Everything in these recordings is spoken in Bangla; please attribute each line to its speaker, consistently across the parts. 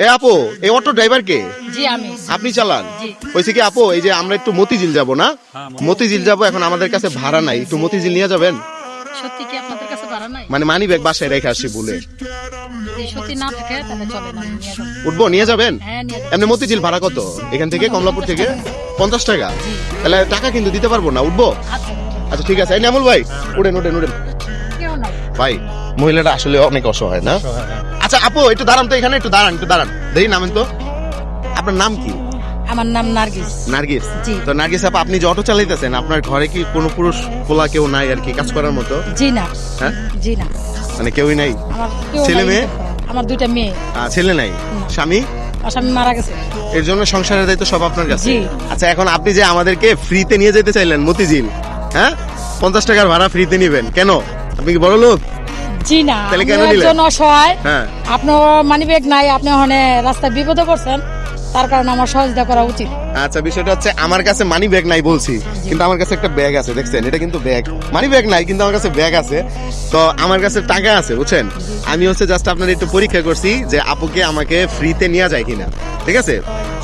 Speaker 1: এ আপু, এই অটো ড্রাইভার কে?
Speaker 2: জি আমি।
Speaker 1: আপনি চালান?
Speaker 2: জি।
Speaker 1: কইছে কি আপু, এই যে আমরা একটু মতিঝিল যাব না? মতিঝিল যাব, এখন আমাদের কাছে ভাড়া নাই, একটু মতিঝিল নিয়ে যাবেন?
Speaker 2: সত্যি কি আপনাদের কাছে ভাড়া নাই?
Speaker 1: মানে মানি ব্যাগ বাসায় রেখে আসি বলে।
Speaker 2: যদি সত্যি না থাকে তাহলে চলে না, নিয়ে যাবো।
Speaker 1: উঠবো, নিয়ে যাবেন?
Speaker 2: হ্যাঁ নিয়ে যাবো।
Speaker 1: এমনি মতিঝিল ভাড়া কত এখান থেকে, কমলাপুর থেকে? 50 টাকা?
Speaker 2: জি।
Speaker 1: তাহলে টাকা কিন্তু দিতে পারবো না, উঠবো?
Speaker 2: আচ্ছা
Speaker 1: আচ্ছা ঠিক আছে। এই নামুল ভাই, উড়েন উড়েন উড়েন।
Speaker 2: কেউ নাই।
Speaker 1: ভাই, মহিলাটা আসলে অনেক অসহায় না? আচ্ছা আপু, একটু দাঁড়ান তো এখানে, একটু দাঁড়ান, একটু দাঁড়ান, দেখি নামেন তো। আপনার নাম কি?
Speaker 2: আমার নাম নার্গিস।
Speaker 1: নার্গিস।
Speaker 2: জি।
Speaker 1: তো নার্গিস আপা, আপনি যে অটো চালাইতেছেন, আপনার ঘরে কি কোনো পুরুষ পোলা কেউ নাই আর কি কাজ করার মতো?
Speaker 2: জি না।
Speaker 1: হ্যাঁ,
Speaker 2: জি না।
Speaker 1: মানে কেউই নাই?
Speaker 2: আমার কেউ
Speaker 1: ছেলে
Speaker 2: নাই।
Speaker 1: মেয়ে?
Speaker 2: আমার দুইটা মেয়ে।
Speaker 1: ছেলে নাই? স্বামী?
Speaker 2: আমার স্বামী মারা গেছে।
Speaker 1: এর জন্য সংসারের দায়িত্ব সব আপনার কাছে?
Speaker 2: জি।
Speaker 1: আচ্ছা, এখন আপনি যে আমাদেরকে ফ্রিতে নিয়ে যেতে চাইলেন মতিঝিল, হ্যাঁ, 50 টাকার ভাড়া ফ্রিতে নিবেন কেন? আপনি কি বড় লোক?
Speaker 2: জি না।
Speaker 1: তাহলে কেন
Speaker 2: আপনি
Speaker 1: নিলেন?
Speaker 2: একজন অসহায়।
Speaker 1: হ্যাঁ।
Speaker 2: আপনার মানি ব্যাগ নাই, আপনি ওখানে রাস্তায় বিপদে পড়ছেন, তার কারণে আমার সহযোগিতা করা উচিত।
Speaker 1: আচ্ছা, বিষয়টা হচ্ছে আমার কাছে মানি ব্যাগ নাই বলছি, কিন্তু আমার কাছে একটা ব্যাগ আছে, দেখছেন? এটা কিন্তু ব্যাগ, মানি ব্যাগ নাই কিন্তু আমার কাছে ব্যাগ আছে। তো আমার কাছে টাকা আছে, বুঝছেন? আমি হচ্ছে জাস্ট আপনার একটু পরীক্ষা করছি যে আপুকে আমাকে ফ্রিতে নিয়ে যায় কিনা। ঠিক আছে?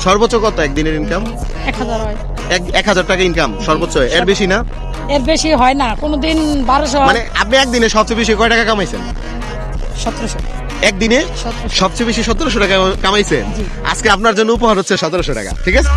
Speaker 1: সর্বোচ্চ কত একদিনের ইনকাম?
Speaker 2: 1000 হয়।
Speaker 1: 1000 টাকা ইনকাম সর্বোচ্চ, এর বেশি না?
Speaker 2: এর বেশি হয় না, কোনোদিন 1200 হয়।
Speaker 1: মানে আপনি একদিনে সবচেয়ে বেশি কয় টাকা কামাইছেন?
Speaker 2: 1700।
Speaker 1: একদিনে
Speaker 2: 1700।
Speaker 1: সবচেয়ে বেশি 1700 টাকা কামাইছেন।
Speaker 2: জি।
Speaker 1: আজকে আপনার জন্য উপহার হচ্ছে 1700 টাকা, ঠিক আছে?